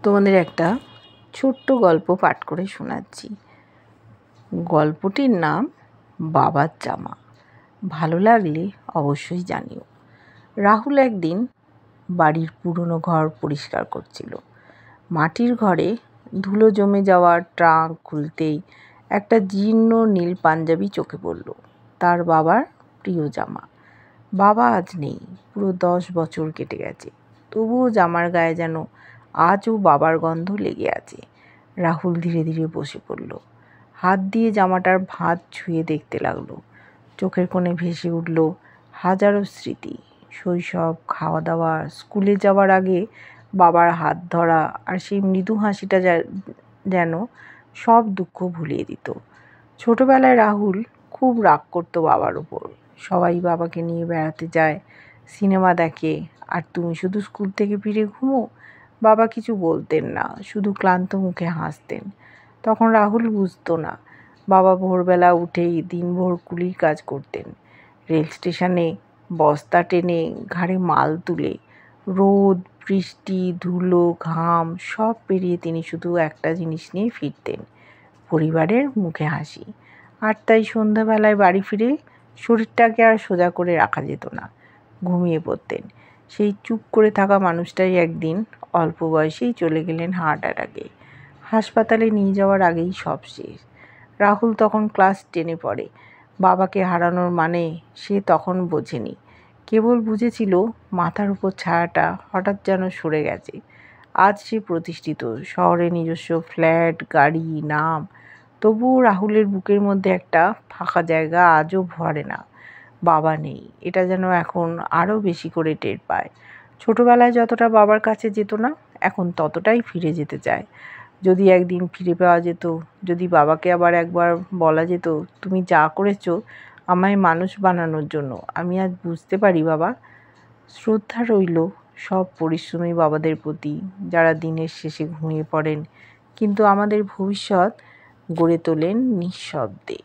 তোমাদের একটা ছোট্ট গল্প পাঠ করে শোনাচ্ছি। গল্পটির নাম বাবার জামা। ভালো লাগলে অবশ্যই জানিও। রাহুল একদিন বাড়ির পুরনো ঘর পরিষ্কার করছিল। মাটির ঘরে ধুলো জমে যাওয়া ট্রাঙ্ক খুলতেই একটা জীর্ণ নীল পাঞ্জাবি চোখে পড়ল। তার বাবার প্রিয় জামা। বাবা আজ নেই, পুরো 10 বছর কেটে গেছে, তবুও জামার গায়ে যেন আজও বাবার গন্ধ লেগে আছে। রাহুল ধীরে ধীরে বসে পড়ল, হাত দিয়ে জামাটার ভাঁজ ছুঁয়ে দেখতে লাগলো। চোখের কোণে ভেসে উঠল হাজারো স্মৃতি, শৈশব, খাওয়া দাওয়া, স্কুলে যাওয়ার আগে বাবার হাত ধরা, আর সেই মৃদু হাসিটা যেন সব দুঃখ ভুলিয়ে দিত। ছোটবেলায় রাহুল খুব রাগ করতো বাবার উপর। সবাই বাবাকে নিয়ে বেড়াতে যায়, সিনেমা দেখে, আর তুমি শুধু স্কুল থেকে ফিরে ঘুমো। বাবা কিছু বলতেন না, শুধু ক্লান্ত মুখে হাসতেন। তখন রাহুল বুঝতো না, বাবা ভোরবেলা উঠেই দিনভর কুলির কাজ করতেন। রেল স্টেশনে বস্তা টেনে, ঘাড়ে মাল তুলে, রোদ, বৃষ্টি, ধুলো, ঘাম সব পেরিয়ে তিনি শুধু একটা জিনিস নিয়ে ফিরতেন, পরিবারের মুখে হাসি। আর তাই সন্ধ্যাবেলায় বাড়ি ফিরে শরীরটাকে আর সোজা করে রাখা যেত না, ঘুমিয়ে পড়তেন। সেই চুপ করে থাকা মানুষটাই একদিন অল্প বয়সেই চলে গেলেন হার্ট অ্যাটাকে। হাসপাতালে নিয়ে যাওয়ার আগেই সব শেষ। রাহুল তখন ক্লাস 10-এ পড়ে। বাবাকে হারানোর মানে সে তখন বোঝেনি, কেবল বুঝেছিল মাথার উপর ছায়াটা হঠাৎ যেন সরে গেছে। আজ সে প্রতিষ্ঠিত, শহরে নিজস্ব ফ্ল্যাট, গাড়ি, নাম, তবুও রাহুলের বুকের মধ্যে একটা ফাঁকা জায়গা আজও ভরে না। বাবা নেই, এটা যেন এখন আরও বেশি করে টের পায়। ছোটবেলায় যতটা বাবার কাছে যেত না, এখন ততটাই ফিরে যেতে চায়। যদি একদিন ফিরে পাওয়া যেত, যদি বাবাকে আবার একবার বলা যেত, তুমি যা করেছো আমায় মানুষ বানানোর জন্য, আমি আজ বুঝতে পারি বাবা। শ্রদ্ধা রইল সব পরিশ্রমী বাবাদের প্রতি, যারা দিনের শেষে ঘুমিয়ে পড়েন কিন্তু আমাদের ভবিষ্যৎ গড়ে তোলেন নিঃশব্দে।